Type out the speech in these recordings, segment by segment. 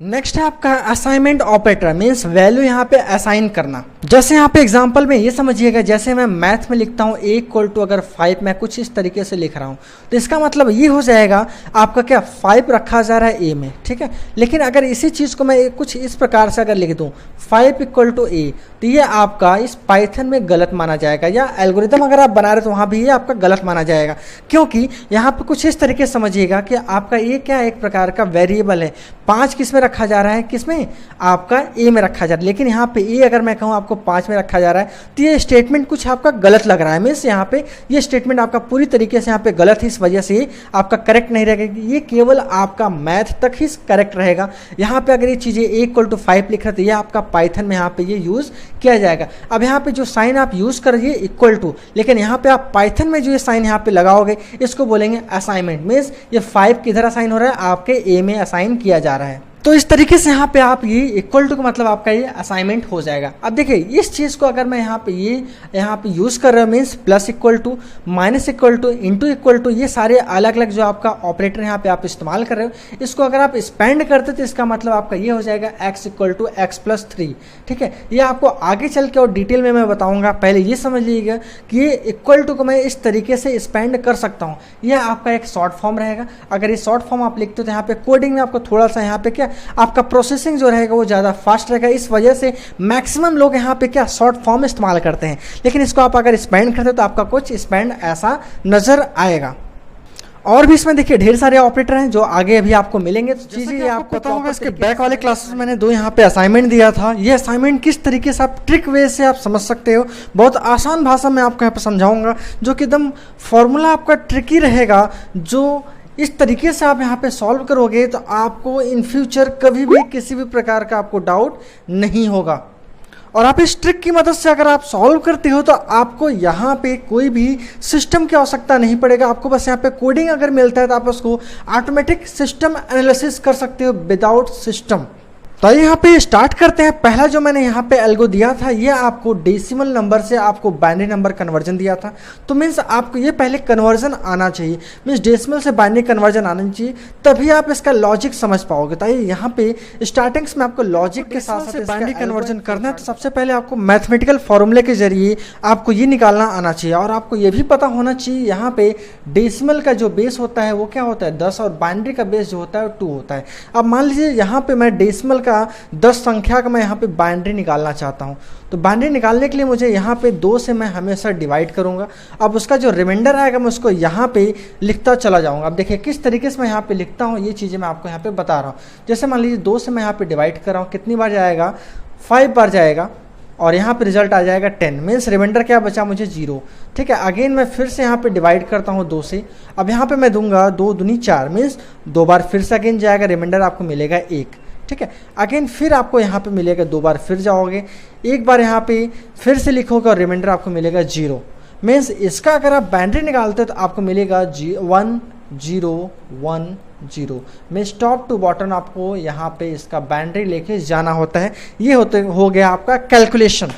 Next है आपका assignment operator, means value यहाँ पे असाइन करना। जैसे यहाँ पे एग्जांपल में ये समझिएगा, जैसे मैं मैथ में लिखता हूँ a इक्वल टू अगर 5, मैं कुछ इस तरीके से लिख रहा हूँ, तो इसका मतलब ये हो जाएगा आपका क्या 5 रखा जा रहा है a में, ठीक है। लेकिन अगर इसी चीज़ को मैं कुछ इस प्रकार से अगर लिख दूँ 5 इक्वल टू a, तो ये आपका इस पाइथन में गलत माना जाएगा, या एल्गोरिदम अगर आप बना रहे तो वहाँ भी ये आपका गलत माना जाएगा, क्योंकि यहाँ पे कुछ इस तरीके से समझिएगा कि आपका ये क्या एक प्रकार का वेरिएबल है। 5 किस में रखा जा रहा है, किस में, आपका ए में रखा जा रहा है, लेकिन यहाँ पे ए अगर मैं कहूँ आपको 5 में रखा जा रहा है, तो ये स्टेटमेंट कुछ आपका गलत लग रहा है। मीन्स यहाँ पे ये स्टेटमेंट आपका पूरी तरीके से यहाँ पे गलत है, इस वजह से ये आपका करेक्ट नहीं रहेगा। ये केवल आपका मैथ तक ही करेक्ट रहेगा। यहाँ पे अगर ये चीज़ें a इक्वल टू 5 लिख रहे तो ये आपका पाइथन में यहाँ पे ये यूज़ किया जाएगा। अब यहाँ पे जो साइन आप यूज़ कर रही है इक्वल टू, लेकिन यहाँ पे आप पाइथन में जो ये साइन यहाँ पे लगाओगे इसको बोलेंगे असाइनमेंट। मीन्स ये 5 किधर असाइन हो रहा है, आपके ए में असाइन किया जा रहा है। तो इस तरीके से यहाँ पे आप ये इक्वल टू का मतलब आपका ये असाइनमेंट हो जाएगा। अब देखिए इस चीज़ को अगर मैं यहाँ पे यूज़ कर रहा हूँ, means plus equal to, minus equal to, into equal to, ये सारे अलग अलग जो आपका ऑपरेटर यहाँ पे आप इस्तेमाल कर रहे हो, इसको अगर आप स्पेंड करते तो इसका मतलब आपका ये हो जाएगा x equal to X plus 3, ठीक है। ये आपको आगे चल के और डिटेल में मैं बताऊँगा, पहले ये समझ लीजिएगा कि ये इक्वल टू को मैं इस तरीके से स्पेंड कर सकता हूँ। यह आपका एक शॉर्ट फॉर्म रहेगा। अगर ये शॉर्ट फॉर्म आप लिखते हो तो यहाँ पे कोडिंग में आपको थोड़ा सा यहाँ पे क्या आपका प्रोसेसिंग जो रहेगा वो ज़्यादा फास्ट रहेगा। इस वजह से मैक्सिमम लोग यहाँ पे क्या शॉर्ट फॉर्म इस्तेमाल करते हैं, लेकिन इसको आप अगर स्पेंड करते हो तो आपका कुछ स्पेंड ऐसा नज़र आएगा। और भी इसमें देखिए ढेर सारे ऑपरेटर हैं जो आगे अभी आपको मिलेंगे। तो चीज़ें आपको पता होगा, इसके बैक वाले क्लासेस में मैंने 2 यहाँ पे असाइनमेंट दिया था। ये असाइनमेंट किस तरीके से आप ट्रिक वे से आप समझ सकते हो, बहुत आसान भाषा में आपको यहाँ पे समझाऊंगा, जो कि एकदम फॉर्मूला आपका ट्रिकी रहेगा। जो इस तरीके से आप यहाँ पे सॉल्व करोगे तो आपको इन फ्यूचर कभी भी किसी भी प्रकार का आपको डाउट नहीं होगा। और आप इस ट्रिक की मदद से अगर आप सॉल्व करते हो तो आपको यहाँ पे कोई भी सिस्टम की आवश्यकता नहीं पड़ेगा। आपको बस यहाँ पे कोडिंग अगर मिलता है तो आप उसको ऑटोमेटिक सिस्टम एनालिसिस कर सकते हो विदाउट सिस्टम। तो यहाँ पे स्टार्ट करते हैं। पहला जो मैंने यहाँ पे एल्गो दिया था, ये आपको डेसिमल नंबर से आपको बाइनरी नंबर कन्वर्जन दिया था। तो मीन्स आपको ये पहले कन्वर्जन आना चाहिए, मीन्स डेसिमल से बाइनरी कन्वर्जन आना चाहिए, तभी आप इसका लॉजिक समझ पाओगे। तो यहाँ पे स्टार्टिंग्स में आपको लॉजिक के साथ साथ बाइनरी कन्वर्जन करना है। तो सबसे पहले आपको मैथमेटिकल फॉर्मूले के जरिए आपको ये निकालना आना चाहिए। और आपको ये भी पता होना चाहिए यहाँ पे डेसिमल का जो बेस होता है वो क्या होता है, 10, और बाइनरी का बेस जो होता है वो 2 होता है। अब मान लीजिए यहाँ पे मैं डेसिमल का 10 संख्या का मैं यहाँ पे बाइनरी निकालना चाहता हूँ, तो बाइनरी निकालने के लिए मुझे यहाँ पे 2 से मैं हमेशा डिवाइड करूँगा। अब उसका जो रिमाइंडर आएगा मैं उसको यहाँ पे लिखता चला जाऊँगा। अब देखिए किस तरीके से मैं यहाँ पे लिखता हूँ, ये चीज़ें मैं आपको यहाँ पे बता रहा हूँ। जैसे मान लीजिए 2 से मैं यहाँ पे डिवाइड कर रहा हूँ, कितनी बार जाएगा, 5 बार जाएगा, और यहाँ पे रिजल्ट आ जाएगा 10। मीन्स रिमाइंडर क्या बचा मुझे 0, ठीक है। अगेन मैं फिर से यहाँ पे डिवाइड करता हूँ 2 से। अब यहाँ पे मैं दूंगा 2 दूनी 4, मीन्स 2 बार फिर से अगेन जाएगा, रिमाइंडर आपको मिलेगा 1, ठीक है। अगेन फिर आपको यहाँ पे मिलेगा 2 बार फिर जाओगे, 1 बार यहाँ पे फिर से लिखोगे और रिमाइंडर आपको मिलेगा 0। मीन्स इसका अगर आप बाइनरी निकालते हो तो आपको मिलेगा 1 0 1 0। मीन्स टॉप टू बॉटम आपको यहाँ पे इसका बाइनरी लेके जाना होता है। ये हो गया आपका कैलकुलेशन।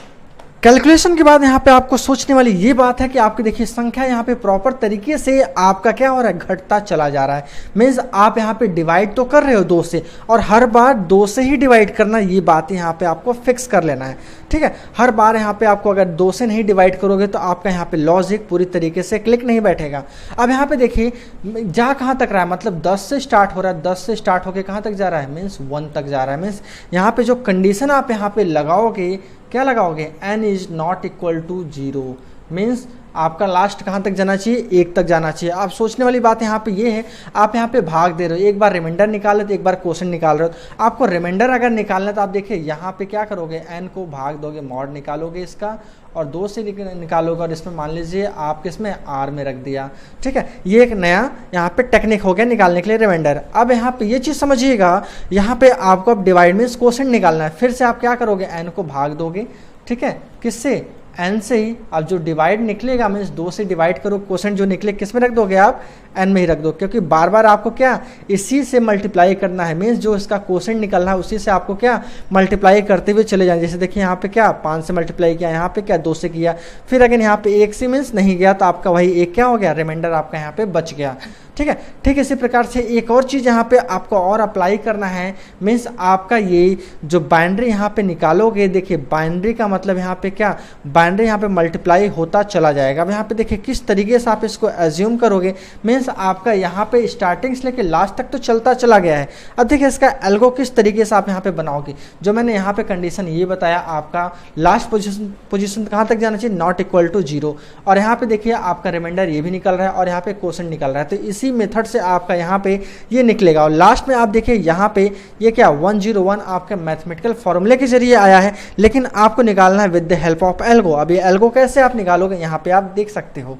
कैलकुलेशन के बाद यहाँ पे आपको सोचने वाली ये बात है कि आपकी देखिए संख्या यहाँ पे प्रॉपर तरीके से आपका क्या हो रहा है, घटता चला जा रहा है। मीन्स आप यहाँ पे डिवाइड तो कर रहे हो 2 से, और हर बार 2 से ही डिवाइड करना, ये बात यहाँ पे आपको फिक्स कर लेना है, ठीक है। हर बार यहाँ पे आपको अगर 2 से नहीं डिवाइड करोगे तो आपका यहाँ पे लॉजिक पूरी तरीके से क्लिक नहीं बैठेगा। अब यहाँ पे देखिए जा कहाँ तक रहा है, मतलब 10 से स्टार्ट हो रहा है, 10 से स्टार्ट होकर कहाँ तक जा रहा है, मीन्स 1 तक जा रहा है। मीन्स यहाँ पे जो कंडीशन आप यहाँ पे लगाओगे, क्या लगाओगे, n is not equal to 0। Means आपका लास्ट कहाँ तक जाना चाहिए, 1 तक जाना चाहिए। आप सोचने वाली बात यहाँ पे ये है, आप यहाँ पे भाग दे रहे हो, एक बार रिमाइंडर निकाल रहे हो, एक बार क्वेश्चन निकाल रहे हो। आपको रिमाइंडर अगर निकालना है तो आप देखिए यहाँ पे क्या करोगे, n को भाग दोगे, मॉड निकालोगे इसका, और 2 से निकालोगे, और इसमें मान लीजिए आप किसमें r में रख दिया, ठीक है। ये एक नया यहाँ पे टेक्निक हो गया निकालने के लिए रिमाइंडर। अब यहाँ पे ये चीज़ समझिएगा, यहाँ पे आपको अब डिवाइड मीन्स क्वेश्चन निकालना है। फिर से आप क्या करोगे, n को भाग दोगे, ठीक है, किससे, n से ही। अब जो डिवाइड निकलेगा मीन्स 2 से डिवाइड करो, क्वेश्चन जो निकले किस में रख दोगे आप, एन में ही रख दो, क्योंकि बार बार आपको क्या इसी से मल्टीप्लाई करना है, मीन्स जो इसका कोसेंट निकलना है उसी से आपको क्या मल्टीप्लाई करते हुए चले जाएं। जैसे देखिए यहाँ पे क्या 5 से मल्टीप्लाई किया, यहाँ पे क्या 2 से किया, फिर अगर यहाँ पे 1 से मीन्स नहीं गया तो आपका वही 1 क्या हो गया, रिमाइंडर आपका यहाँ पे बच गया। ठीक है, ठीक इसी प्रकार से एक और चीज़ यहाँ पे आपको और अप्लाई करना है, मीन्स आपका ये जो बाइनरी यहाँ पे निकालोगे, देखिए बाइनरी का मतलब यहाँ पे क्या, बाइनरी यहाँ पे मल्टीप्लाई होता चला जाएगा। अब यहाँ पे देखिए किस तरीके से आप इसको एज्यूम करोगे, मीन्स आपका यहाँ पे स्टार्टिंग से लेके लास्ट तक तो चलता चला गया है। अब देखिए इसका एल्गो किस तरीके से आप यहाँ पे बनाओगे, जो मैंने यहाँ पे कंडीशन ये बताया, आपका लास्ट पोजिशन कहाँ तक जाना चाहिए, नॉट इक्वल टू 0, और यहाँ पे देखिए आपका रिमाइंडर ये भी निकल रहा है और यहाँ पे क्वोशंट निकल रहा है, तो इसी मेथड से आपका यहाँ पे ये निकलेगा। और लास्ट में आप देखिए यहाँ पे ये क्या 101 आपके मैथमेटिकल फॉर्मूले के जरिए आया है, लेकिन आपको निकालना है with the help of algo. अब ये एल्गो कैसे आप निकालोगे यहाँ पे आप देख सकते हो।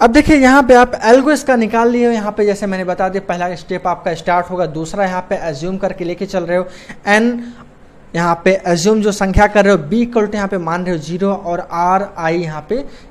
अब देखिए यहाँ पे आप एल्गो इसका निकाल लिए हो, यहाँ पे जैसे मैंने बता दिया पहला स्टेप आपका स्टार्ट होगा, दूसरा यहाँ पे एज्यूम करके लेके चल रहे हो एन, यहाँ पे एज्यूम जो संख्या कर रहे हो बी इक्वल टू यहाँ पे मान रहे हो 0 और आर आई,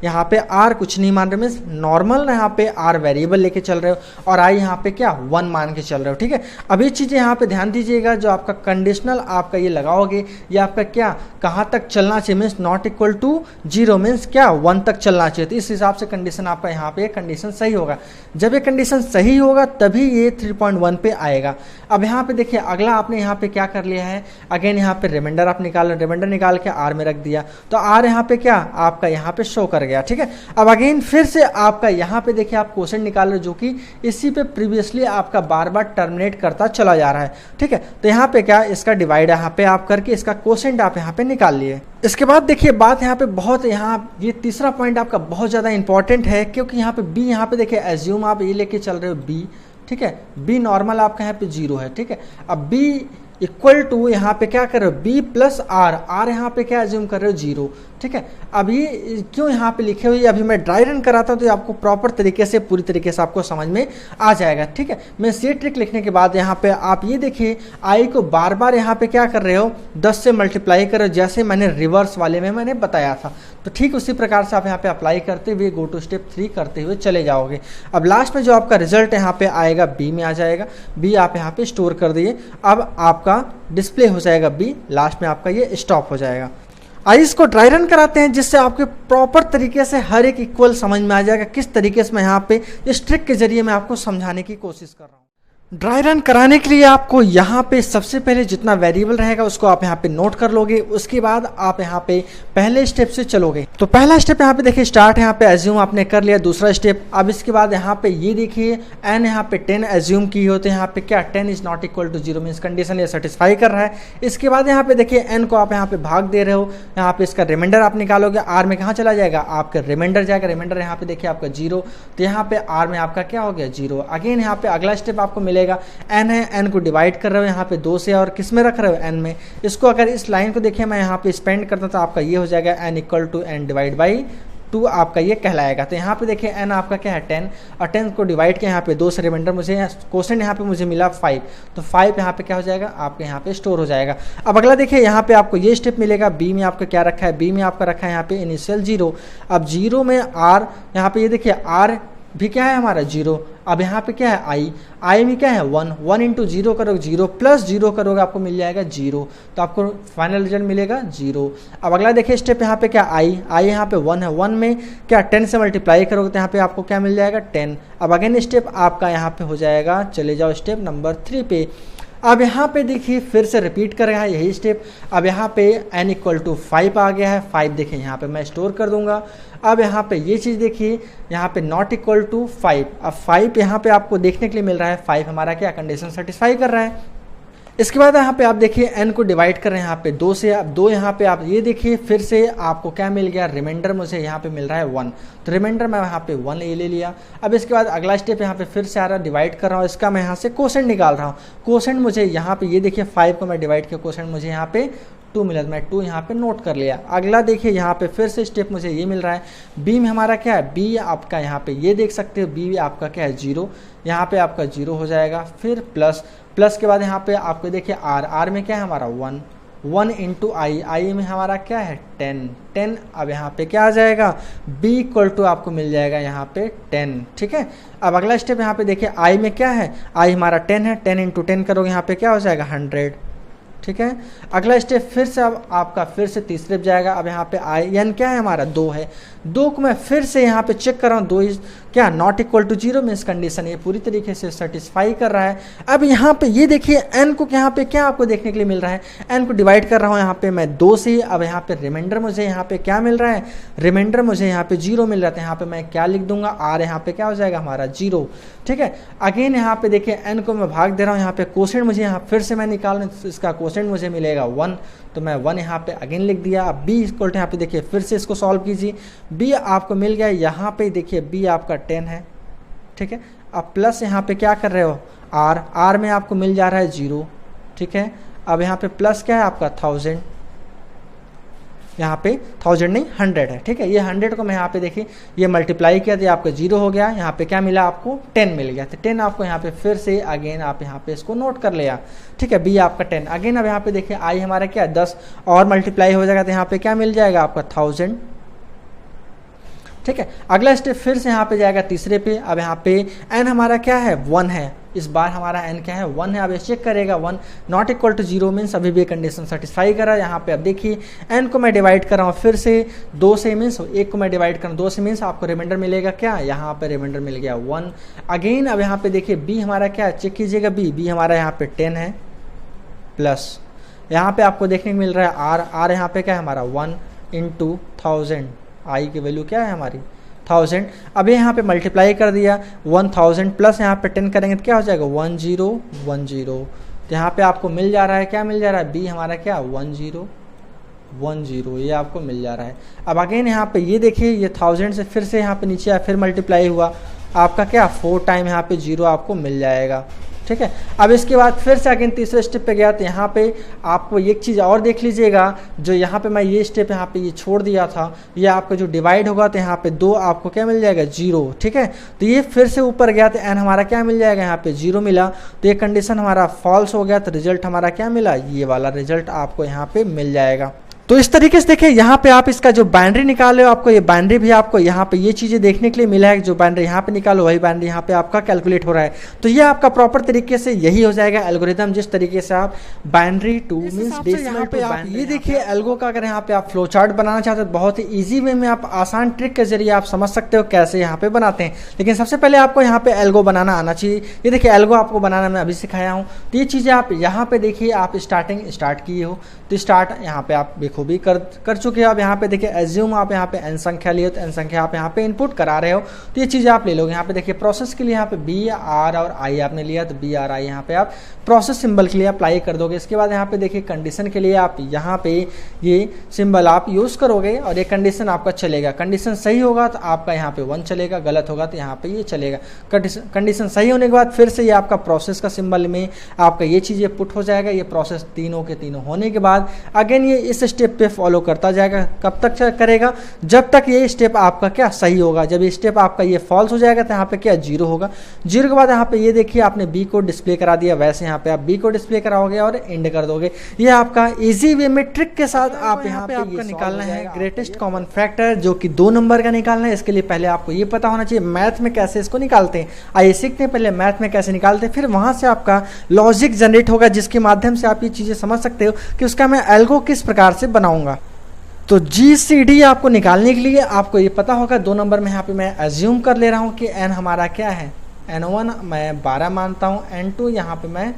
यहाँ पे आर कुछ नहीं मान रहे हो, मीन्स नॉर्मल यहाँ पे आर वेरिएबल लेके चल रहे हो और आई यहाँ पे क्या 1 मान के चल रहे हो। ठीक है, अब ये चीज़ें यहाँ पे ध्यान दीजिएगा, जो आपका कंडीशनल आपका ये लगाओगे ये आपका क्या कहाँ तक चलना चाहिए, means not equal to 0 means क्या 1 तक चलना चाहिए। तो इस हिसाब से कंडीशन आपका यहाँ पे कंडीशन सही होगा। जब ये कंडीशन सही होगा तभी ये 3.1 पे आएगा। अब यहाँ पे देखिए अगला आपने यहाँ पे क्या कर लिया है, अगेन यहाँ पे रिमाइंडर आप रिमाइंडर निकाल के आर में रख दिया, तो आर यहाँ पे क्या आपका यहाँ पे शो कर गया। ठीक है, अब अगेन फिर से आपका यहाँ पे देखिए आप क्वोशंट निकाल रहे हो, जो कि इसी पे प्रीवियसली आपका बार बार टर्मिनेट करता चला जा रहा है। ठीक है, तो यहाँ पे क्या इसका डिवाइड यहाँ पे आप करके इसका क्वोशंट आप यहाँ पे निकाल लिए। इसके बाद देखिए बात यहाँ पे बहुत, यहाँ ये तीसरा पॉइंट आपका बहुत ज़्यादा इंपॉर्टेंट है, क्योंकि यहाँ पे बी, यहाँ पे देखिए एज्यूम आप ये लेके चल रहे हो बी, ठीक है, बी नॉर्मल आपका यहाँ पे 0 है। ठीक है, अब बी इक्वल टू यहाँ पे क्या कर रहे हो बी प्लस आर, आर यहाँ पे क्या एज्यूम कर रहे हो 0। ठीक है, अभी क्यों यहाँ पे लिखे हुए, अभी मैं ड्राई रन कराता हूँ तो आपको प्रॉपर तरीके से पूरी तरीके से आपको समझ में आ जाएगा। ठीक है, मैं ये ट्रिक लिखने के बाद यहाँ पे आप ये देखिए आई को बार बार यहाँ पे क्या कर रहे हो 10 से मल्टीप्लाई कर रहे हो, जैसे मैंने रिवर्स वाले में मैंने बताया था। तो ठीक उसी प्रकार से आप यहाँ पे अप्लाई करते हुए गो टू स्टेप 3 करते हुए चले जाओगे। अब लास्ट में जो आपका रिजल्ट यहाँ पे आएगा बी में आ जाएगा, बी आप यहाँ पे स्टोर कर दिए, अब आपका डिस्प्ले हो जाएगा बी, लास्ट में आपका ये स्टॉप हो जाएगा। आइए इसको ड्राई रन कराते हैं, जिससे आपके प्रॉपर तरीके से हर एक इक्वल समझ में आ जाएगा किस तरीके से मैं यहाँ पे इस ट्रिक के जरिए मैं आपको समझाने की कोशिश कर रहा हूँ। ड्राई रन कराने के लिए आपको यहाँ पे सबसे पहले जितना वेरिएबल रहेगा उसको आप यहाँ पे नोट कर लोगे, उसके बाद आप यहाँ पे पहले स्टेप से चलोगे। तो पहला स्टेप यहाँ पे देखिए स्टार्ट, यहाँ पे एज्यूम आपने कर लिया, दूसरा स्टेप। अब इसके बाद यहाँ पे ये देखिए एन यहाँ पे 10 एज्यूम की होते हैं, यहाँ पे क्या 10 is not equal to 0 means condition ये सेटिस्फाई कर रहा है। इसके बाद यहाँ पे देखिए एन को आप यहाँ पे भाग दे रहे हो, यहाँ पे इसका रिमाइंडर आप निकालोगे, आर में कहाँ चला जाएगा आपका रिमाइंडर जाएगा, रिमाइंडर यहाँ पे देखिए आपका 0, तो यहाँ पे आर में आपका क्या हो गया 0। अगेन यहाँ पे अगला स्टेप आपको मिलेगा, एन है, एन को डिवाइड कर रहे हो यहाँ पे 2 से और किस में रख रहे हो एन में। इसको अगर इस लाइन को देखिए मैं यहाँ पे स्पेंड करता तो आपका ये हो जाएगा N equal to N divide by 2 आपका ये कहलाएगा। तो यहाँ पे देखिए एन आपका क्या है 10 और 10 को डिवाइड किया यहाँ पे 2 से, रिमाइंडर मुझे क्वोशंट यहाँ पे मुझे मिला 5, तो 5 यहाँ पे क्या हो जाएगा आपके यहाँ पे स्टोर हो जाएगा। अब अगला देखिए यहाँ पे आपको ये स्टेप मिलेगा, बी में आपका क्या रखा है, बी में आपका रखा है यहाँ पे इनिशियल 0। अब 0 में आर, यहाँ पे ये देखिए आर भी क्या है हमारा 0। अब यहाँ पे क्या है आई, आई में क्या है 1, 1 इंटू 0 करोगे 0 प्लस 0 करोगे आपको मिल जाएगा 0, तो आपको फाइनल रिजल्ट मिलेगा 0। अब अगला देखिए स्टेप यहाँ पे क्या आई, आई यहाँ पे 1 है, 1 में क्या 10 से मल्टीप्लाई करोगे तो यहाँ पे आपको क्या मिल जाएगा 10। अब अगेन स्टेप आपका यहाँ पे हो जाएगा, चले जाओ स्टेप नंबर 3 पे। अब यहाँ पे देखिए फिर से रिपीट कर रहा है यही स्टेप। अब यहाँ पे n इक्वल टू 5 आ गया है, 5 देखिए यहाँ पे मैं स्टोर कर दूंगा। अब यहाँ पे ये चीज़ देखिए यहाँ पे नॉट इक्वल टू 5, अब 5 यहाँ पे आपको देखने के लिए मिल रहा है, 5 हमारा क्या कंडीशन सेटिस्फाई कर रहा है। इसके बाद यहाँ पे आप देखिए n को डिवाइड कर रहे हैं यहाँ पे 2 से, अब 2 यहाँ पे आप ये देखिए फिर से आपको क्या मिल गया, रिमाइंडर मुझे यहाँ पे मिल रहा है 1, तो रिमाइंडर मैं यहाँ पे 1 ले लिया। अब इसके बाद अगला स्टेप यहाँ पे फिर से आ रहा है, डिवाइड कर रहा हूँ, इसका मैं यहाँ से क्वोशंट निकाल रहा हूँ। क्वोशंट मुझे यहाँ पे ये देखिए 5 को मैं डिवाइड किया, क्वोशंट मुझे यहाँ पे 2 मिला, मैं 2 यहाँ पे नोट कर लिया। अगला देखिए यहाँ पे फिर से स्टेप मुझे ये मिल रहा है, बी में हमारा क्या है, बी आपका यहाँ पे ये देख सकते हो बी आपका क्या है 0, यहाँ पे आपका 0 हो जाएगा। फिर प्लस, प्लस के बाद यहाँ पे आपको देखिए आर, आर में क्या है हमारा 1, 1 इंटू आई, आई में हमारा क्या है 10, 10। अब यहाँ पे क्या आ जाएगा, b इक्वल टू आपको मिल जाएगा यहाँ पे 10, ठीक है। अब अगला स्टेप यहाँ पे देखिए आई में क्या है, आई हमारा 10 है, 10 इंटू 10 करोगे यहाँ पे क्या हो जाएगा 100, ठीक है। अगला स्टेप फिर से अब आपका फिर से तीसरे पे जाएगा। अब यहाँ पे आई एन क्या है हमारा 2 है, 2 को मैं फिर से यहाँ पे चेक कर रहा हूँ, 2 इज क्या not equal to 0 means condition ये पूरी तरीके से सेटिस्फाई कर रहा है। अब यहाँ पे ये देखिए एन को यहाँ पे क्या आपको देखने के लिए मिल रहा है, एन को डिवाइड कर रहा हूँ यहाँ पे मैं 2 से। अब यहाँ पे रिमाइंडर मुझे यहाँ पे क्या मिल रहा है, रिमाइंडर मुझे यहाँ पे 0 मिल रहा है। यहाँ पे मैं क्या लिख दूंगा, आर यहाँ पे क्या हो जाएगा हमारा 0, ठीक है। अगेन यहाँ पे देखिए एन को मैं भाग दे रहा हूँ, यहाँ पे कोसेंट मुझे यहाँ फिर से मैं निकालना, इसका कोसेंट मुझे मिलेगा 1, तो मैं 1 यहाँ पे अगेन लिख दिया। अब b इक्वल टू यहाँ पे देखिए फिर से इसको सॉल्व कीजिए, b आपको मिल गया यहाँ पे देखिए b आपका 10 है, ठीक है। अब प्लस यहाँ पे क्या कर रहे हो r, r में आपको मिल जा रहा है 0, ठीक है। अब यहाँ पे प्लस क्या है आपका 1000, यहाँ पे 1000 नहीं 100 है, ठीक है। ये 100 को मैं यहाँ पे देखिए ये मल्टीप्लाई किया तो आपका 0 हो गया, यहाँ पे क्या मिला आपको 10 मिल गया, तो 10 आपको यहाँ पे फिर से अगेन आप यहाँ पे इसको नोट कर लिया, ठीक है। बी आपका 10 अगेन। अब यहाँ पे देखिए आई हमारा क्या 10 और मल्टीप्लाई हो जाएगा तो यहाँ पे क्या मिल जाएगा आपका 1000, ठीक है। अगला स्टेप फिर से यहाँ पे जाएगा तीसरे पे। अब यहाँ पे एन हमारा क्या है 1 है, इस बार हमारा एन क्या है 1 है। अब ये चेक करेगा 1 नॉट इक्वल टू 0 मीन्स अभी भी कंडीशन सेटिस्फाई कर रहा है। यहाँ पे अब देखिए एन को मैं डिवाइड कर रहा हूँ फिर से 2 से मीन्स 1 को मैं डिवाइड कर रहा हूँ 2 से मीन्स आपको रिमाइंडर मिलेगा क्या, यहाँ पे रिमाइंडर मिल गया 1 अगेन। अब यहाँ पे देखिए बी हमारा क्या है, चेक कीजिएगा बी हमारा यहाँ पे 10 है, प्लस यहाँ पे आपको देखने को मिल रहा है आर, आर यहाँ पे क्या है हमारा 1 इंटू 1000, आई की वैल्यू क्या है हमारी 1000। अब यहाँ पे मल्टीप्लाई कर दिया 1000 प्लस यहाँ पे 10 करेंगे तो क्या हो जाएगा 1010, तो यहाँ पे आपको मिल जा रहा है क्या मिल जा रहा है बी हमारा क्या 1010, ये आपको मिल जा रहा है। अब अगेन यहाँ पे ये देखिए ये 1000 से फिर से यहाँ पे नीचे आया, फिर मल्टीप्लाई हुआ आपका क्या 4 टाइम यहाँ पे 0 आपको मिल जाएगा, ठीक है। अब इसके बाद फिर से अगेन तीसरे स्टेप पे गया तो यहाँ पे आपको एक चीज़ और देख लीजिएगा, जो यहाँ पे मैं ये स्टेप यहाँ पे ये छोड़ दिया था, ये आपका जो डिवाइड होगा तो यहाँ पे 2 आपको क्या मिल जाएगा 0, ठीक है। तो ये फिर से ऊपर गया तो एन हमारा क्या मिल जाएगा यहाँ पे 0 मिला, तो ये कंडीशन हमारा फॉल्स हो गया, तो रिजल्ट हमारा क्या मिला, ये वाला रिजल्ट आपको यहाँ पे मिल जाएगा। तो इस तरीके से देखिए यहाँ पे आप इसका जो बाइनरी निकाले हो, आपको ये बाइनरी भी आपको यहाँ पे ये चीज़ें देखने के लिए मिला है, जो बाइनरी यहाँ पे निकालो वही बाइनरी यहाँ पे आपका कैलकुलेट हो रहा है। तो ये आपका प्रॉपर तरीके से यही हो जाएगा एल्गोरिथम, जिस तरीके से आप binary to means decimal to आप ये देखिए एल्गो का अगर यहाँ पे आप फ्लो चार्ट बनाना चाहते हो बहुत ही ईजी वे में आप आसान ट्रिक के जरिए आप समझ सकते हो कैसे यहाँ पे बनाते हैं। लेकिन सबसे पहले आपको यहाँ पे एल्गो बनाना आना चाहिए। ये देखिए एल्गो आपको बनाना मैं अभी सिखाया हूँ, तो ये चीज़ें आप यहाँ पे देखिए आप स्टार्ट किए हो, तो स्टार्ट यहाँ पे आप बेखूबी कर चुके हो। अब यहाँ पे देखिए एज्यूम आप यहाँ पे एन संख्या लिए तो एन संख्या आप यहाँ पे इनपुट करा रहे हो, तो ये चीज़ें आप ले लोगे। यहाँ पे देखिए प्रोसेस के लिए यहाँ पे बी आर और आई आपने लिया, तो बी आर आई यहाँ पे आप प्रोसेस सिंबल के लिए अप्लाई कर दोगे। इसके बाद यहाँ पे देखिए कंडीशन के लिए आप यहाँ पे ये सिंबल आप यूज़ करोगे और ये कंडीशन आपका चलेगा। कंडीशन सही होगा तो आपका यहाँ पे 1 चलेगा, गलत होगा तो यहाँ पे ये चलेगा। कंडीशन सही होने के बाद फिर से ये आपका प्रोसेस का सिंबल में आपका ये चीज़ें पुट हो जाएगा। ये प्रोसेस तीनों के तीनों होने के बाद अगेन ये इस स्टेप पे फॉलो करता जाएगा। कब तक करेगा, जब तक ये स्टेप आपका क्या सही होगा। जब ये स्टेप आपका ये फॉल्स हो जाएगा तो यहाँ पे क्या 0 होगा। 0 के बाद यहाँ पे ये देखिए आपने बी को डिस्प्ले करा दिया, वैसे यहाँ पे आप बी को डिस्प्ले कराओगे और एंड कर दोगे। ये आपका इजी वे में ट्रिक के साथ आप यहाँ पे आपका निकालना है ग्रेटेस्ट कॉमन फैक्टर, जो कि 2 नंबर का निकालना है। इसके लिए पहले आपको ये पता होना चाहिए मैथ में कैसे इसको निकालते हैं। आइए सीखते हैं पहले मैथ में कैसे निकालते हैं, फिर वहां से आपका लॉजिक जनरेट होगा जिसके माध्यम से आप ये चीज़ें समझ सकते हो कि उसका मैं एल्गो किस प्रकार से बनाऊंगा। तो GCD आपको निकालने के लिए आपको ये पता होगा 2 नंबर में यहाँ पे मैं एज्यूम कर ले रहा हूँ कि n हमारा क्या है, n1 मैं 12 मानता हूँ, n2 यहाँ पे मैं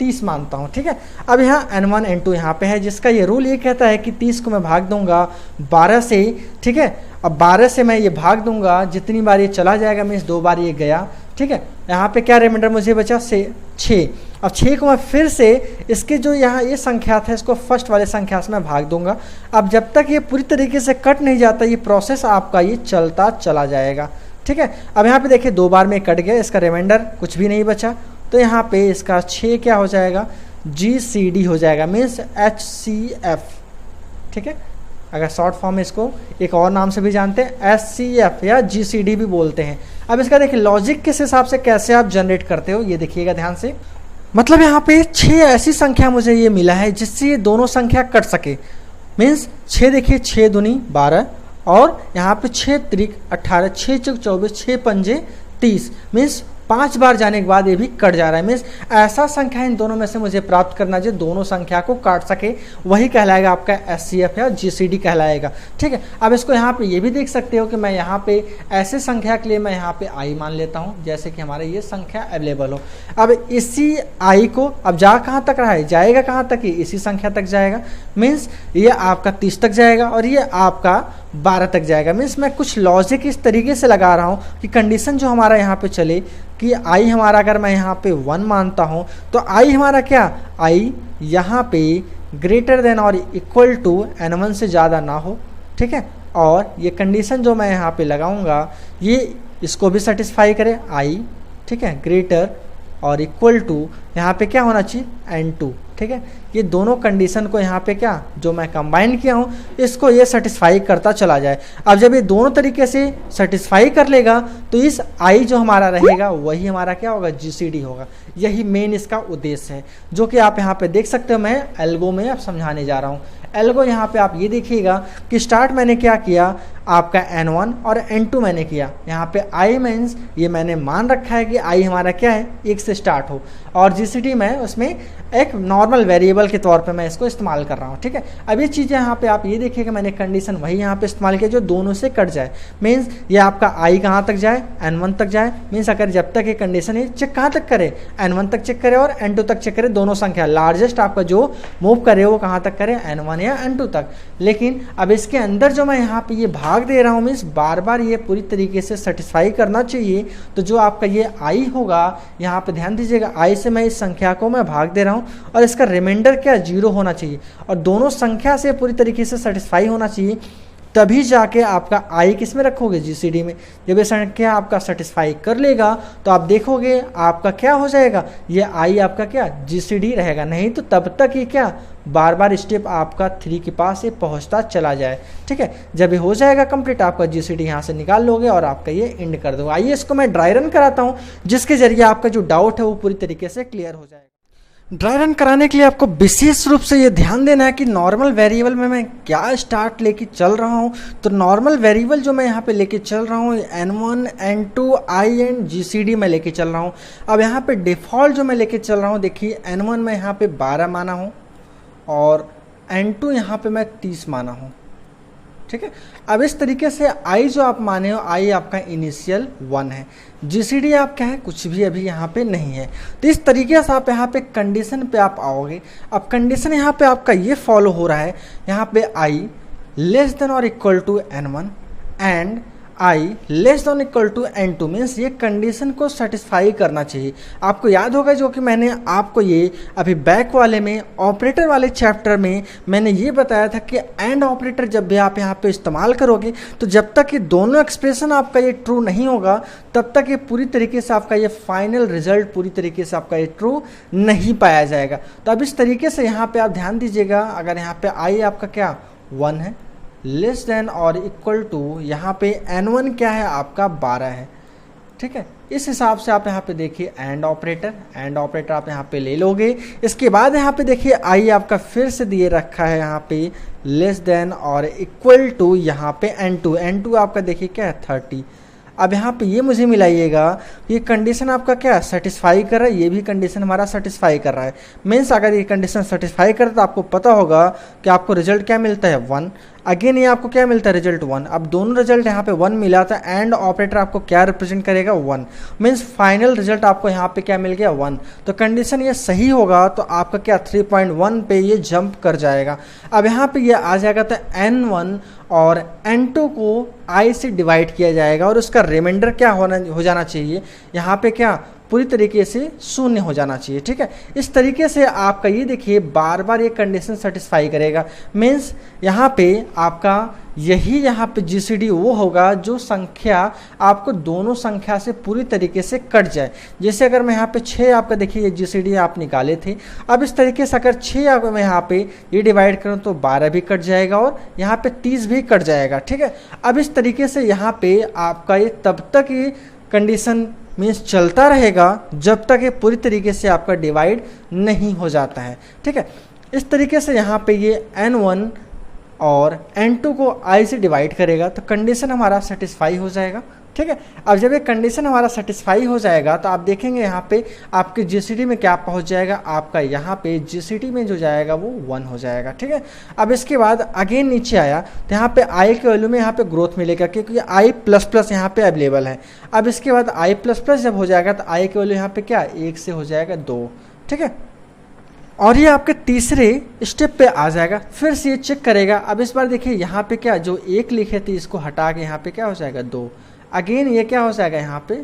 30 मानता हूँ, ठीक है। अब यहाँ n1 n2 यहाँ पे है, जिसका ये रूल ये कहता है कि 30 को मैं भाग दूंगा 12 से, ठीक है। अब 12 से मैं ये भाग दूंगा, जितनी बार ये चला जाएगा मीन्स 2 बार ये गया, ठीक है। यहाँ पे क्या रिमाइंडर मुझे बचा 6। अब 6 को मैं फिर से इसके जो यहाँ ये संख्या था इसको फर्स्ट वाले संख्या से मैं भाग दूंगा। अब जब तक ये पूरी तरीके से कट नहीं जाता ये प्रोसेस आपका ये चलता चला जाएगा, ठीक है। अब यहाँ पे देखिए 2 बार में कट गया, इसका रिमाइंडर कुछ भी नहीं बचा, तो यहाँ पे इसका 6 क्या हो जाएगा GCD हो जाएगा मीन्स HCF, ठीक है। अगर शॉर्ट फॉर्म में इसको एक और नाम से भी जानते हैं SCF या GCD भी बोलते हैं। अब इसका देखिए लॉजिक किस हिसाब से कैसे आप जनरेट करते हो ये देखिएगा ध्यान से। मतलब यहाँ पे 6 ऐसी संख्या मुझे ये मिला है जिससे ये दोनों संख्या कट सके। मीन्स 6 देखिए, 6 दूनी 12 और यहाँ पे 6 त्रिक 18, 6 चौक 24, 6 पंजे 30। मीन्स 5 बार जाने के बाद ये भी कट जा रहा है। मीन्स ऐसा संख्या इन दोनों में से मुझे प्राप्त करना जो दोनों संख्या को काट सके, वही कहलाएगा आपका SCF या GCD कहलाएगा। ठीक है, अब इसको यहाँ पे ये भी देख सकते हो कि मैं यहाँ पे ऐसे संख्या के लिए मैं यहाँ पे I मान लेता हूँ जैसे कि हमारे ये संख्या अवेलेबल हो। अब इसी I को अब जा कहाँ तक रहा है, जाएगा कहाँ तक, इसी संख्या तक जाएगा। मीन्स ये आपका 30 तक जाएगा और ये आपका 12 तक जाएगा। मीन्स मैं कुछ लॉजिक इस तरीके से लगा रहा हूँ कि कंडीशन जो हमारा यहाँ पे चले कि I हमारा अगर मैं यहाँ पे 1 मानता हूँ तो I हमारा क्या, I यहाँ पे ग्रेटर देन और इक्वल टू N1 से ज़्यादा ना हो। ठीक है, और ये कंडीशन जो मैं यहाँ पे लगाऊंगा ये इसको भी सेटिस्फाई करे I। ठीक है, ग्रेटर और इक्वल टू यहाँ पे क्या होना चाहिए N2। ठीक है, ये दोनों कंडीशन को यहाँ पे क्या जो मैं कंबाइन किया हूँ इसको ये सेटिस्फाई करता चला जाए। अब जब ये दोनों तरीके से सेटिस्फाई कर लेगा तो इस I जो हमारा रहेगा वही हमारा क्या होगा, GCD होगा। यही मेन इसका उद्देश्य है जो कि आप यहाँ पे देख सकते हो। मैं एल्गो में अब समझाने जा रहा हूँ। एल्गो यहाँ पे आप ये देखिएगा कि स्टार्ट मैंने क्या किया, आपका N1 और N2 मैंने किया। यहाँ पे I मीन्स ये मैंने मान रखा है कि I हमारा क्या है, 1 से स्टार्ट हो, और GCD मैं उसमें एक नॉर्मल वेरिएबल के तौर पे मैं इसको इस्तेमाल कर रहा हूँ। ठीक है, अब ये चीज़ें यहाँ पे आप ये देखिएगा मैंने कंडीशन वही यहाँ पे इस्तेमाल किया जो दोनों से कट जाए। मीन्स ये आपका I कहाँ तक जाए, N1 तक जाए। मीन्स अगर जब तक ये कंडीशन है चेक कहाँ तक करे, N1 तक चेक करे और N2 तक चेक करे। दोनों संख्या लार्जेस्ट आपका जो मूव करे वो कहाँ तक करे, N1 या N2 तक। लेकिन अब इसके अंदर जो मैं यहाँ पे ये भाग दे रहा हूँ मीन्स बार बार ये पूरी तरीके से सेटिस्फाई करना चाहिए। तो जो आपका ये I होगा यहाँ पे ध्यान दीजिएगा, I से मैं इस संख्या को मैं भाग दे रहा हूँ और इसका रिमाइंडर क्या 0 होना चाहिए और दोनों संख्या से पूरी तरीके से सेटिस्फाई होना चाहिए। तभी जाके आपका I किस में रखोगे, GCD में। जब ये संख्या आपका सेटिस्फाई कर लेगा तो आप देखोगे आपका क्या हो जाएगा, ये I आपका क्या GCD रहेगा। नहीं तो तब तक ये क्या बार बार स्टेप आपका 3 के पास ये पहुंचता चला जाए। ठीक है, जब ये हो जाएगा कंप्लीट आपका GCD यहाँ से निकाल लोगे और आपका ये एंड कर दो। आइए इसको मैं ड्राई रन कराता हूँ जिसके जरिए आपका जो डाउट है वो पूरी तरीके से क्लियर हो जाएगा। ड्राई रन कराने के लिए आपको विशेष रूप से ये ध्यान देना है कि नॉर्मल वेरिएबल में मैं क्या स्टार्ट लेके चल रहा हूँ। तो नॉर्मल वेरिएबल जो मैं यहाँ पे लेके चल रहा हूँ N1, N2, I and GCD में लेके चल रहा हूँ। अब यहाँ पे डिफ़ॉल्ट जो मैं लेके चल रहा हूँ देखिए, N1 में यहाँ पे 12 माना हूँ और N2 यहाँ पे मैं 30 माना हूँ। ठीक है, अब इस तरीके से I जो आप माने हो, I आपका इनिशियल 1 है, GCD आप क्या है, कुछ भी अभी यहाँ पे नहीं है। तो इस तरीके से आप यहाँ पे कंडीशन पे आप आओगे। अब कंडीशन यहाँ पे आपका ये फॉलो हो रहा है, यहाँ पे I लेस देन और equal to N1 and I less than equal to N2। Means ये कंडीशन को सेटिस्फाई करना चाहिए। आपको याद होगा जो कि मैंने आपको ये अभी बैक वाले में ऑपरेटर वाले चैप्टर में मैंने ये बताया था कि एंड ऑपरेटर जब भी आप यहाँ पे इस्तेमाल करोगे तो जब तक ये दोनों एक्सप्रेशन आपका ये ट्रू नहीं होगा तब तक ये पूरी तरीके से आपका ये फाइनल रिजल्ट पूरी तरीके से आपका ये ट्रू नहीं पाया जाएगा। तो अब इस तरीके से यहाँ पे आप ध्यान दीजिएगा, अगर यहाँ पे I आपका क्या 1 है लेस देन और इक्वल टू यहाँ पे N1 क्या है आपका 12 है। ठीक है, इस हिसाब से आप यहाँ पे देखिए एंड ऑपरेटर आप यहाँ पे ले लोगे। इसके बाद यहाँ पे देखिए I आपका फिर से दिए रखा है यहाँ पे लेस देन और इक्वल टू यहाँ पे N2 आपका देखिए क्या है 30। अब यहाँ पे ये मुझे मिलाइएगा ये कंडीशन आपका क्या सेटिस्फाई कर रहा है, ये भी कंडीशन हमारा सेटिस्फाई कर रहा है। मीन्स अगर ये कंडीशन सेटिस्फाई करे तो आपको पता होगा कि आपको रिजल्ट क्या मिलता है 1। अगेन ये आपको क्या मिलता है रिजल्ट 1। अब दोनों रिजल्ट यहाँ पे 1 मिला था, एंड ऑपरेटर आपको क्या रिप्रेजेंट करेगा 1। मीन्स फाइनल रिजल्ट आपको यहाँ पे क्या मिल गया 1। तो कंडीशन ये सही होगा तो आपका क्या 3.1 पे ये जंप कर जाएगा। अब यहाँ पे ये आ जाएगा तो N1 और N2 को I से डिवाइड किया जाएगा और उसका रिमाइंडर क्या हो जाना चाहिए, यहाँ पे क्या पूरी तरीके से 0 हो जाना चाहिए। ठीक है, इस तरीके से आपका ये देखिए बार बार ये कंडीशन सेटिस्फाई करेगा। मीन्स यहाँ पे आपका यही यहाँ पे GCD वो होगा जो संख्या आपको दोनों संख्या से पूरी तरीके से कट जाए। जैसे अगर मैं यहाँ पे 6 आपका देखिए GCD आप निकाले थे, अब इस तरीके से अगर 6 मैं यहाँ पे ये डिवाइड करूँ तो 12 भी कट जाएगा और यहाँ पे 30 भी कट जाएगा। ठीक है, अब इस तरीके से यहाँ पे आपका ये तब तक ये कंडीशन मीन्स चलता रहेगा जब तक ये पूरी तरीके से आपका डिवाइड नहीं हो जाता है। ठीक है, इस तरीके से यहाँ पे ये n1 और n2 को i से डिवाइड करेगा तो कंडीशन हमारा सेटिस्फाई हो जाएगा। ठीक है, अब जब ये कंडीशन हमारा सेटिस्फाई हो जाएगा तो आप देखेंगे यहाँ पे आपके जीसीडी में क्या पहुँच जाएगा, आपका यहाँ पे जीसीडी में जो जाएगा वो 1 हो जाएगा। ठीक है, अब इसके बाद अगेन नीचे आया तो यहाँ पे i के वैल्यू में यहाँ पे ग्रोथ मिलेगा क्योंकि i प्लस प्लस यहाँ पे अवेलेबल है। अब इसके बाद i प्लस प्लस जब हो जाएगा तो i के वैल्यू यहाँ पे क्या 1 से हो जाएगा 2। ठीक है, और ये आपके तीसरे स्टेप पे आ जाएगा, फिर से ये चेक करेगा। अब इस बार देखिए यहाँ पे क्या जो 1 लिखे थे इसको हटा के यहाँ पे क्या हो जाएगा 2, अगेन ये क्या हो जाएगा यहाँ पे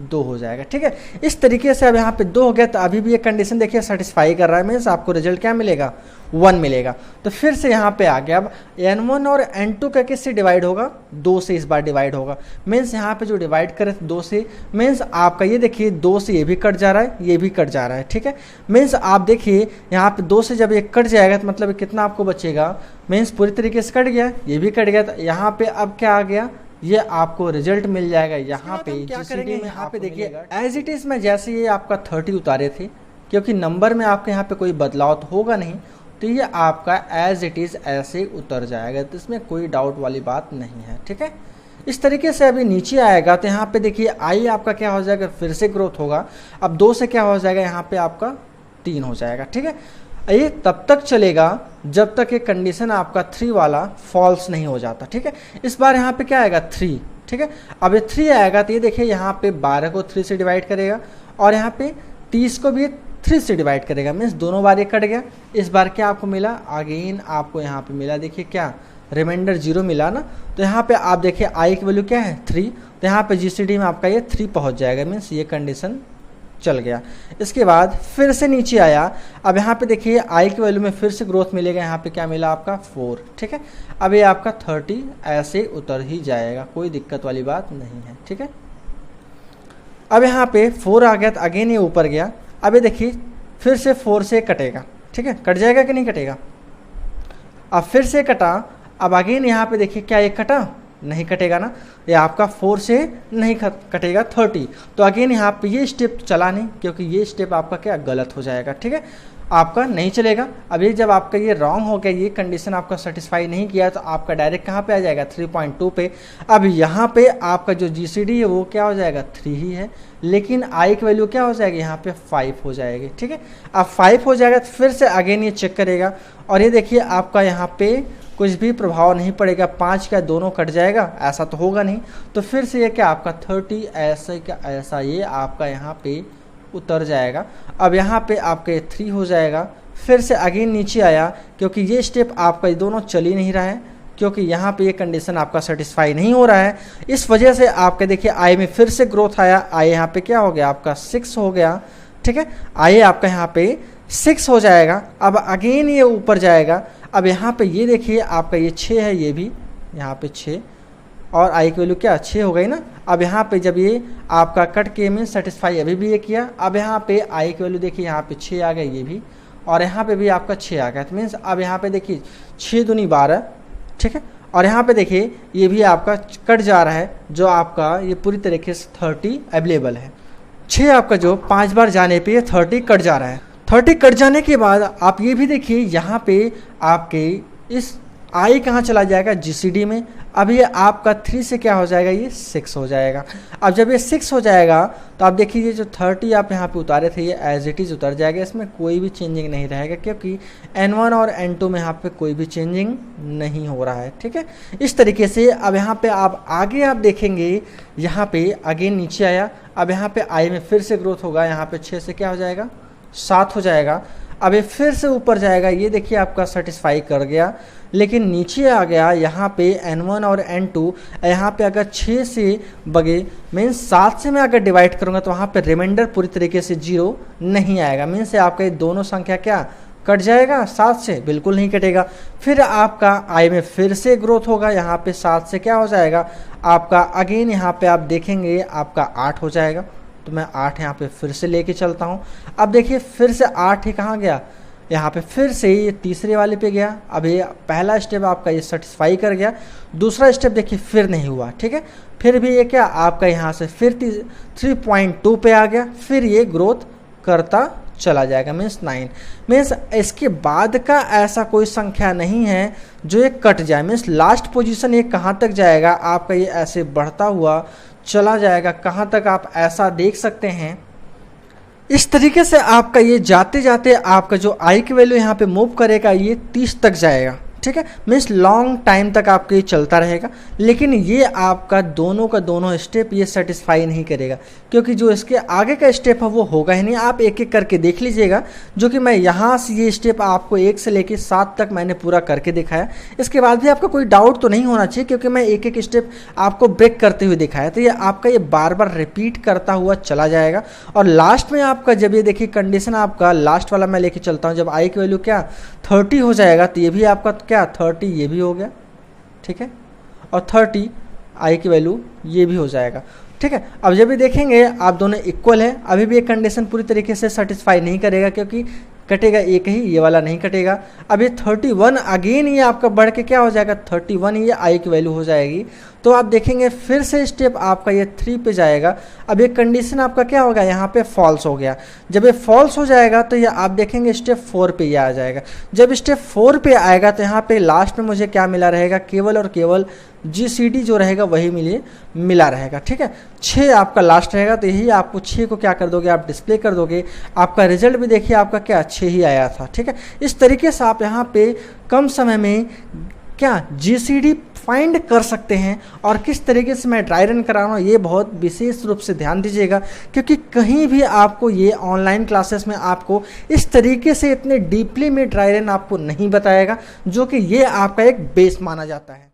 2 हो जाएगा। ठीक है, इस तरीके से अब यहाँ पे 2 हो गया तो अभी भी ये कंडीशन देखिए सेटिस्फाई कर रहा है, मीन्स आपको रिजल्ट क्या मिलेगा 1 मिलेगा। तो फिर से यहाँ पे आ गया, अब n1 और n2 का किससे डिवाइड होगा 2 से इस बार डिवाइड होगा, मीन्स यहाँ पे जो डिवाइड करे 2 से, मीन्स आपका ये देखिए 2 से ये भी कट जा रहा है, ये भी कट जा रहा है। ठीक है, मीन्स आप देखिए यहाँ पे 2 से जब ये कट जाएगा तो मतलब कितना आपको बचेगा, मीन्स पूरी तरीके से कट गया, ये भी कट गया। तो यहाँ पे अब क्या आ गया, ये आपको रिजल्ट मिल जाएगा यहाँ पे क्या करेंगे में। यहाँ पे देखिए एज इट इज में जैसे ये आपका 30 उतारे थे, क्योंकि नंबर में आपके यहाँ पे कोई बदलाव तो होगा नहीं, तो ये आपका एज इट इज ऐसे उतर जाएगा, तो इसमें कोई डाउट वाली बात नहीं है। ठीक है, इस तरीके से अभी नीचे आएगा तो यहाँ पे देखिए आई आपका क्या हो जाएगा, फिर से ग्रोथ होगा। अब 2 से क्या हो जाएगा, यहाँ पे आपका 3 हो जाएगा। ठीक है, ये तब तक चलेगा जब तक ये कंडीशन आपका 3 वाला फॉल्स नहीं हो जाता। ठीक है, इस बार यहाँ पे क्या आएगा 3। ठीक है, अब ये 3 आएगा तो ये देखिए यहाँ पे 12 को 3 से डिवाइड करेगा और यहाँ पे 30 को भी 3 से डिवाइड करेगा, मीन्स दोनों बार ये कट गया। इस बार क्या आपको मिला, अगेन आपको यहाँ पे मिला देखिए क्या रिमाइंडर 0 मिला ना। तो यहाँ पे आप देखिए आई की वैल्यू क्या है 3, तो यहाँ पे जीसीडी में आपका ये 3 पहुँच जाएगा, मीन्स ये कंडीशन चल गया। इसके बाद फिर से नीचे आया, अब यहाँ पे देखिए आई की वैल्यू में फिर से ग्रोथ मिलेगा, यहाँ पे क्या मिला आपका 4। ठीक है, अब ये आपका 30 ऐसे उतर ही जाएगा, कोई दिक्कत वाली बात नहीं है। ठीक है, अब यहाँ पे 4 आ गया तो अगेन ये ऊपर गया। अब ये देखिए फिर से 4 से कटेगा। ठीक है, कट जाएगा कि नहीं कटेगा, अब फिर से कटा, अब अगेन यहाँ पे देखिए क्या ये कटा, नहीं कटेगा ना, ये आपका 4 से नहीं कटेगा 30। तो अगेन यहाँ पे ये स्टेप चला नहीं, क्योंकि ये स्टेप आपका क्या गलत हो जाएगा। ठीक है, आपका नहीं चलेगा। अब ये जब आपका ये रॉन्ग हो गया, ये कंडीशन आपका सेटिस्फाई नहीं किया, तो आपका डायरेक्ट कहाँ पे आ जाएगा 3.2 पे। अब यहाँ पे आपका जो जीसीडी है वो क्या हो जाएगा 3 ही है, लेकिन आई की वैल्यू क्या हो जाएगी यहाँ पे 5 हो जाएगी। ठीक है, अब 5 हो जाएगा तो फिर से अगेन ये चेक करेगा और ये देखिए आपका यहाँ पे कुछ भी प्रभाव नहीं पड़ेगा, 5 का दोनों कट जाएगा, ऐसा तो होगा नहीं। तो फिर से ये क्या आपका 30 ऐसा का ऐसा ये आपका यहाँ पे उतर जाएगा। अब यहाँ पे आपके 3 हो जाएगा। फिर से अगेन नीचे आया, क्योंकि ये स्टेप आपका ये दोनों चल ही नहीं रहा है, क्योंकि यहाँ पे ये कंडीशन आपका सेटिस्फाई नहीं हो रहा है। इस वजह से आपके देखिए आई में फिर से ग्रोथ आया, आई यहाँ पे क्या हो गया आपका 6 हो गया। ठीक है, आई आपका यहाँ पे 6 हो जाएगा। अब अगेन ये ऊपर जाएगा। अब यहाँ पे ये देखिए आपका ये 6 है, ये भी यहाँ पे 6 और आई की वैल्यू क्या 6 हो गई ना। अब यहाँ पे जब ये आपका कट के में सेटिस्फाई अभी भी ये किया, अब यहाँ पे आई की वैल्यू देखिए यहाँ पे 6 आ गया, ये भी, और यहाँ पे भी आपका 6 आ गया। तो मीन्स अब यहाँ पे देखिए 6 दूनी 12। ठीक है, और यहाँ पे देखिए ये भी आपका कट जा रहा है, जो आपका ये पूरी तरीके से 30 अवेलेबल है। 6 आपका जो 5 बार जाने पे 30 कट जा रहा है। 30 कट जाने के बाद आप ये भी देखिए यहाँ पे आपके इस आई कहाँ चला जाएगा जीसीडी में। अब ये आपका 3 से क्या हो जाएगा, ये 6 हो जाएगा। अब जब ये 6 हो जाएगा तो आप देखिए जो 30 आप यहाँ पे उतारे थे ये एज इट इज़ उतर जाएगा, इसमें कोई भी चेंजिंग नहीं रहेगा, क्योंकि n1 और n2 में यहाँ पे कोई भी चेंजिंग नहीं हो रहा है। ठीक है, इस तरीके से अब यहाँ पे आप आगे आप देखेंगे, यहाँ पे अगेन नीचे आया। अब यहाँ पे आई में फिर से ग्रोथ होगा, यहाँ पे 6 से क्या हो जाएगा 7 हो जाएगा। अब ये फिर से ऊपर जाएगा, ये देखिए आपका सेटिस्फाई कर गया, लेकिन नीचे आ गया यहाँ पे n1 और n2। यहाँ पे अगर 6 से बगे मीन्स 7 से मैं अगर डिवाइड करूँगा तो वहाँ पे रिमाइंडर पूरी तरीके से 0 नहीं आएगा, मीन्स आपका ये दोनों संख्या क्या कट जाएगा, 7 से बिल्कुल नहीं कटेगा। फिर आपका आई में फिर से ग्रोथ होगा, यहाँ पे 7 से क्या हो जाएगा आपका अगेन यहाँ पे आप देखेंगे आपका 8 हो जाएगा। तो मैं 8 यहाँ पे फिर से लेके चलता हूँ। अब देखिए फिर से 8 ही कहाँ गया, यहाँ पे फिर से ये तीसरे वाले पे गया। अब ये पहला स्टेप आपका ये सेटिस्फाई कर गया, दूसरा स्टेप देखिए फिर नहीं हुआ, ठीक है। फिर भी ये क्या आपका यहाँ से फिर 3.2 पे आ गया, फिर ये ग्रोथ करता चला जाएगा, मीन्स 9। मीन्स इसके बाद का ऐसा कोई संख्या नहीं है जो ये कट जाए, मीन्स लास्ट पोजीशन ये कहाँ तक जाएगा आपका, ये ऐसे बढ़ता हुआ चला जाएगा कहाँ तक आप ऐसा देख सकते हैं। इस तरीके से आपका ये जाते जाते आपका जो आई की वैल्यू यहाँ पे मूव करेगा ये 30 तक जाएगा, ठीक है। मीन्स लॉन्ग टाइम तक आपका ये चलता रहेगा, लेकिन ये आपका दोनों का दोनों स्टेप ये सेटिस्फाई नहीं करेगा, क्योंकि जो इसके आगे का स्टेप है वो होगा ही नहीं। आप एक एक करके देख लीजिएगा, जो कि मैं यहाँ से ये स्टेप आपको 1 से लेकर 7 तक मैंने पूरा करके दिखाया। इसके बाद भी आपका कोई डाउट तो नहीं होना चाहिए, क्योंकि मैं एक एक स्टेप आपको ब्रेक करते हुए दिखाया। तो ये आपका ये बार बार रिपीट करता हुआ चला जाएगा, और लास्ट में आपका जब ये देखिए कंडीशन आपका लास्ट वाला मैं लेके चलता हूँ, जब आई की वैल्यू क्या 30 हो जाएगा तो ये भी आपका क्या 30 ये भी हो गया, ठीक है, और 30 आई की वैल्यू ये भी हो जाएगा, ठीक है। अब जब भी देखेंगे आप दोनों इक्वल है, अभी भी एक कंडीशन पूरी तरीके से सेटिस्फाई नहीं करेगा, क्योंकि कटेगा एक ही, ये वाला नहीं कटेगा। अब ये 31 अगेन ये आपका बढ़ के क्या हो जाएगा 31, ये आई की वैल्यू हो जाएगी। तो आप देखेंगे फिर से स्टेप आपका ये 3 पे जाएगा। अब ये कंडीशन आपका क्या होगा, यहाँ पे फॉल्स हो गया। जब ये फॉल्स हो जाएगा तो ये आप देखेंगे स्टेप 4 पे ये आ जाएगा। जब स्टेप 4 पे आएगा तो यहाँ पे लास्ट में मुझे क्या मिला रहेगा, केवल और केवल GCD जो रहेगा वही मिला रहेगा, ठीक है। 6 आपका लास्ट रहेगा, तो यही आपको 6 को क्या कर दोगे आप डिस्प्ले कर दोगे। आपका रिजल्ट भी देखिए आपका क्या 6 ही आया था, ठीक है। इस तरीके से आप यहाँ पे कम समय में क्या GCD फाइंड कर सकते हैं। और किस तरीके से मैं ड्राई रन करा रहा हूँ ये बहुत विशेष रूप से ध्यान दीजिएगा, क्योंकि कहीं भी आपको ये ऑनलाइन क्लासेस में आपको इस तरीके से इतने डीपली में ड्राई रन आपको नहीं बताएगा, जो कि ये आपका एक बेस माना जाता है।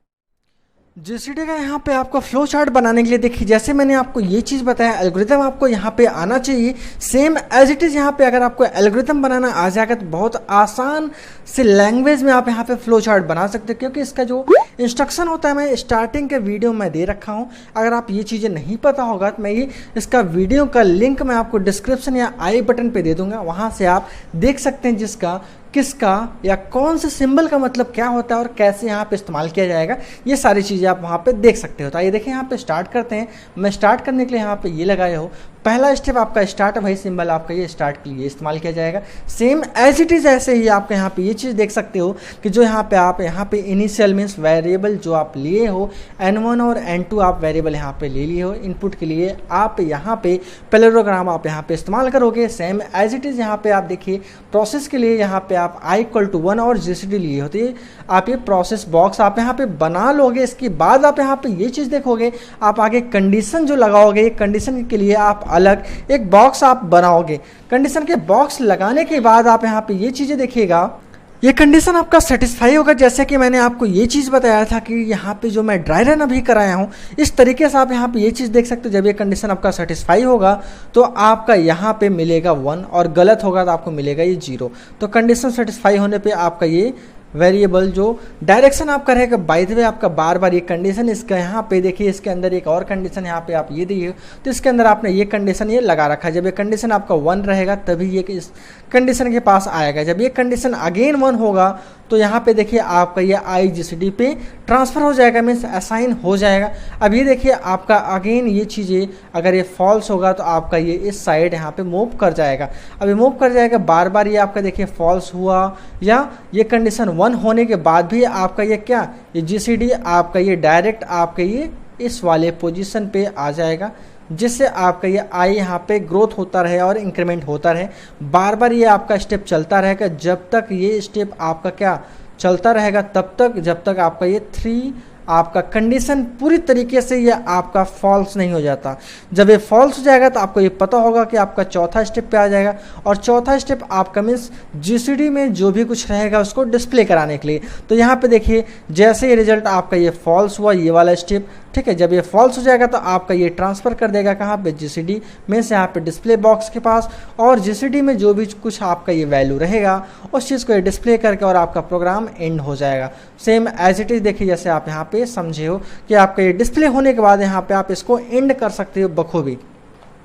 GCD का यहाँ पे आपको फ्लो चार्ट बनाने के लिए देखिए, जैसे मैंने आपको ये चीज़ बताया, एल्गोरिथम आपको यहाँ पे आना चाहिए सेम एज इट इज़। यहाँ पे अगर आपको एल्गोरिथम बनाना आ जाएगा तो बहुत आसान से लैंग्वेज में आप यहाँ पे फ्लो चार्ट बना सकते हैं, क्योंकि इसका जो इंस्ट्रक्शन होता है मैं स्टार्टिंग के वीडियो में दे रखा हूँ। अगर आप ये चीज़ें नहीं पता होगा तो मैं ये इसका वीडियो का लिंक मैं आपको डिस्क्रिप्शन या आई बटन पर दे दूँगा, वहाँ से आप देख सकते हैं जिसका किसका या कौन से सिंबल का मतलब क्या होता है और कैसे यहाँ पे इस्तेमाल किया जाएगा, ये सारी चीज़ें आप वहाँ पे देख सकते हो। तो आइए देखिए यहाँ पे स्टार्ट करते हैं। मैं स्टार्ट करने के लिए यहाँ पे ये लगाया हो, पहला स्टेप आपका स्टार्ट है, वही सिंबल आपका ये स्टार्ट के लिए इस्तेमाल किया जाएगा। सेम एज इट इज़ ऐसे ही आपके यहाँ पे ये चीज़ देख सकते हो कि जो यहाँ पे आप यहाँ पे इनिशियल मीन्स वेरिएबल जो आप लिए हो N1 और N2 आप वेरिएबल यहाँ पे ले लिए हो इनपुट के लिए, आप यहाँ पे पैरेललोग्राम आप यहाँ पे इस्तेमाल करोगे। सेम एज इट इज़ यहाँ पे आप देखिए प्रोसेस के लिए यहाँ पे आप i=1 और GCD लिए होते हैं, आप ये प्रोसेस बॉक्स आप यहाँ पे बना लोगे। इसके बाद आप यहाँ पे ये चीज़ देखोगे, आप आगे कंडीशन जो लगाओगे, कंडीशन के लिए आप अलग एक बॉक्स आप बनाओगे। कंडीशन के बॉक्स लगाने के बाद आप यहाँ पे ये चीज़ें देखिएगा, ये कंडीशन आपका सेटिस्फाई होगा। जैसे कि मैंने आपको ये चीज़ बताया था कि यहाँ पे जो मैं ड्राई रन अभी कराया हूँ, इस तरीके से आप यहाँ पे ये चीज़ देख सकते हो। जब ये कंडीशन आपका सेटिस्फाई होगा तो आपका यहाँ पे मिलेगा 1 और गलत होगा तो आपको मिलेगा ये 0। तो कंडीशन सेटिस्फाई होने पे आपका ये वेरिएबल जो डायरेक्शन आपका रहेगा, बाय द वे आपका बार बार ये कंडीशन इसका यहाँ पे देखिए, इसके अंदर एक और कंडीशन यहाँ पे आप ये दिए तो इसके अंदर आपने ये कंडीशन ये लगा रखा है। जब ये कंडीशन आपका 1 रहेगा तभी ये इस कंडीशन के पास आएगा। जब ये कंडीशन अगेन 1 होगा तो यहाँ पे देखिए आपका ये IGCD पे ट्रांसफ़र हो जाएगा, मीन्स असाइन हो जाएगा। अब ये देखिए आपका अगेन ये चीज़ें अगर ये फॉल्स होगा तो आपका ये इस साइड यहाँ पे मूव कर जाएगा। अब ये मूव कर जाएगा बार बार, ये आपका देखिए फॉल्स हुआ या ये कंडीशन 1 होने के बाद भी आपका ये क्या ये GCD आपका ये डायरेक्ट आपके ये इस वाले पोजीशन पे आ जाएगा, जिससे आपका ये आई यहाँ पे ग्रोथ होता रहे और इंक्रीमेंट होता रहे। बार बार ये आपका स्टेप चलता रहेगा जब तक ये स्टेप आपका क्या चलता रहेगा, तब तक जब तक आपका ये 3 आपका कंडीशन पूरी तरीके से ये आपका फॉल्स नहीं हो जाता। जब ये फॉल्स हो जाएगा तो आपको ये पता होगा कि आपका चौथा स्टेप पे आ जाएगा, और चौथा स्टेप आपका मीन्स GCD में जो भी कुछ रहेगा उसको डिस्प्ले कराने के लिए। तो यहाँ पे देखिए जैसे ये रिजल्ट आपका ये फॉल्स हुआ ये वाला स्टेप, ठीक है। जब ये फॉल्स हो जाएगा तो आपका ये ट्रांसफ़र कर देगा कहाँ पे GCD में से यहाँ पे डिस्प्ले बॉक्स के पास, और GCD में जो भी कुछ आपका ये वैल्यू रहेगा उस चीज़ को ये डिस्प्ले करके और आपका प्रोग्राम एंड हो जाएगा। सेम एज इट इज़ देखिए जैसे आप यहाँ पे समझे हो कि आपका ये डिस्प्ले होने के बाद यहाँ पे आप इसको एंड कर सकते हो बखूबी।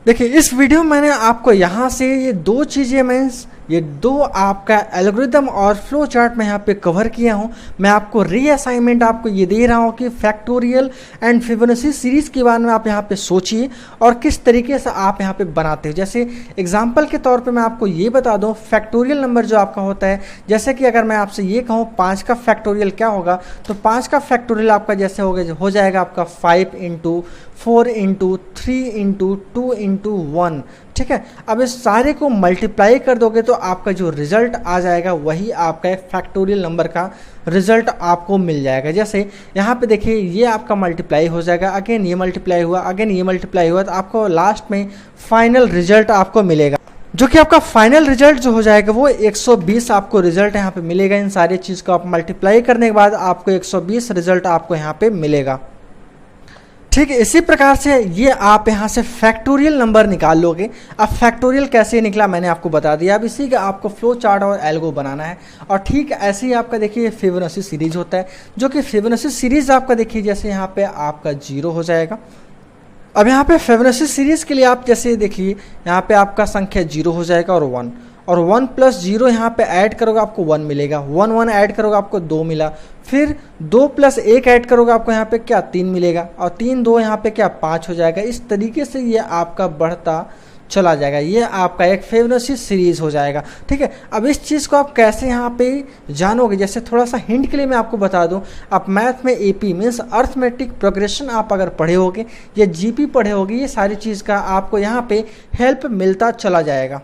देखिए इस वीडियो में मैंने आपको यहाँ से ये दो चीज़ें मीन्स ये दो आपका एल्गोरिदम और फ्लो चार्ट में यहाँ पे कवर किया हूँ। मैं आपको रीअसाइनमेंट आपको ये दे रहा हूँ कि फैक्टोरियल एंड फिबोनाची सीरीज़ के बारे में आप यहाँ पे सोचिए और किस तरीके से आप यहाँ पे बनाते हो। जैसे एग्जांपल के तौर पे मैं आपको ये बता दूँ, फैक्टोरियल नंबर जो आपका होता है, जैसे कि अगर मैं आपसे ये कहूँ 5 का फैक्टोरियल क्या होगा, तो 5 का फैक्टोरियल आपका जैसे हो जाएगा आपका 5 इंटू 4 इंटू 3 इंटू 2 इंटू 1। ठीक है, अब इस सारे को मल्टीप्लाई कर दोगे तो आपका जो रिजल्ट आ जाएगा वही आपका एक फैक्टोरियल नंबर का रिजल्ट आपको मिल जाएगा। जैसे यहाँ पे देखिए ये आपका मल्टीप्लाई हो जाएगा, अगेन ये मल्टीप्लाई हुआ, अगेन ये मल्टीप्लाई हुआ, तो आपको लास्ट में फाइनल रिजल्ट आपको मिलेगा, जो कि आपका फाइनल रिजल्ट जो हो जाएगा वो 120 आपको रिजल्ट यहाँ पे मिलेगा। इन सारी चीज़ को आप मल्टीप्लाई करने के बाद आपको 120 रिजल्ट आपको यहाँ पे मिलेगा। ठीक है, इसी प्रकार से ये आप यहाँ से फैक्टोरियल नंबर निकाल लोगे। अब फैक्टोरियल कैसे निकला मैंने आपको बता दिया। अब इसी का आपको फ्लो चार्ट और एल्गो बनाना है। और ठीक ऐसे ही आपका देखिए फिबोनाची सीरीज होता है, जो कि फिबोनाची सीरीज आपका देखिए जैसे यहाँ पे आपका 0 हो जाएगा। अब यहाँ पे फिबोनाची सीरीज के लिए आप जैसे देखिए यहाँ पे आपका संख्या 0 हो जाएगा और 1, और 1 प्लस 0 यहाँ पे ऐड करोगे आपको 1 मिलेगा, 1 ऐड करोगे आपको 2 मिला, फिर 2 प्लस 1 ऐड करोगे आपको यहाँ पे क्या 3 मिलेगा, और 3 2 यहाँ पे क्या 5 हो जाएगा। इस तरीके से ये आपका बढ़ता चला जाएगा, ये आपका एक फिबोनाची सीरीज हो जाएगा। ठीक है, अब इस चीज़ को आप कैसे यहाँ पे जानोगे, जैसे थोड़ा सा हिंट के लिए मैं आपको बता दूँ, आप मैथ में एपी मीन्स अर्थमेटिक प्रोग्रेशन आप अगर पढ़े होगे या जीपी पढ़े होगे, ये सारी चीज़ का आपको यहाँ पे हेल्प मिलता चला जाएगा।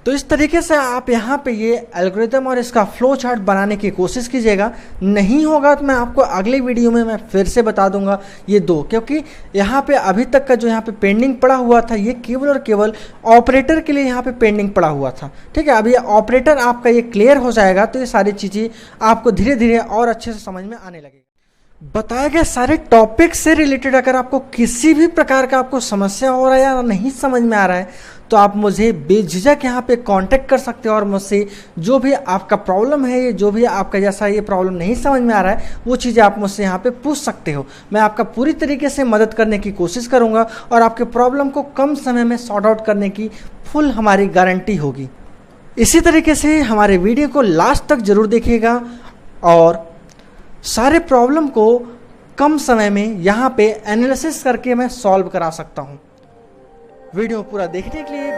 तो इस तरीके से आप यहाँ पे ये एल्गोरिदम और इसका फ्लो चार्ट बनाने की कोशिश कीजिएगा। नहीं होगा तो मैं आपको अगले वीडियो में मैं फिर से बता दूंगा ये दो, क्योंकि यहाँ पे अभी तक का जो यहाँ पे पेंडिंग पड़ा हुआ था ये केवल और केवल ऑपरेटर के लिए यहाँ पे पेंडिंग पड़ा हुआ था। ठीक है, अब ये ऑपरेटर आपका ये क्लियर हो जाएगा तो ये सारी चीज़ें आपको धीरे धीरे और अच्छे से समझ में आने लगेगी। बताए गए सारे टॉपिक से रिलेटेड अगर आपको किसी भी प्रकार का आपको समस्या हो रहा है या नहीं समझ में आ रहा है तो आप मुझे बेझिझक यहाँ पे कांटेक्ट कर सकते हो और मुझसे जो भी आपका प्रॉब्लम है, जो भी आपका जैसा ये प्रॉब्लम नहीं समझ में आ रहा है वो चीज़ें आप मुझसे यहाँ पे पूछ सकते हो। मैं आपका पूरी तरीके से मदद करने की कोशिश करूँगा और आपके प्रॉब्लम को कम समय में सॉर्ट आउट करने की फुल हमारी गारंटी होगी। इसी तरीके से हमारे वीडियो को लास्ट तक ज़रूर देखिएगा और सारे प्रॉब्लम को कम समय में यहाँ पे एनालिसिस करके मैं सॉल्व करा सकता हूँ। वीडियो पूरा देखने के लिए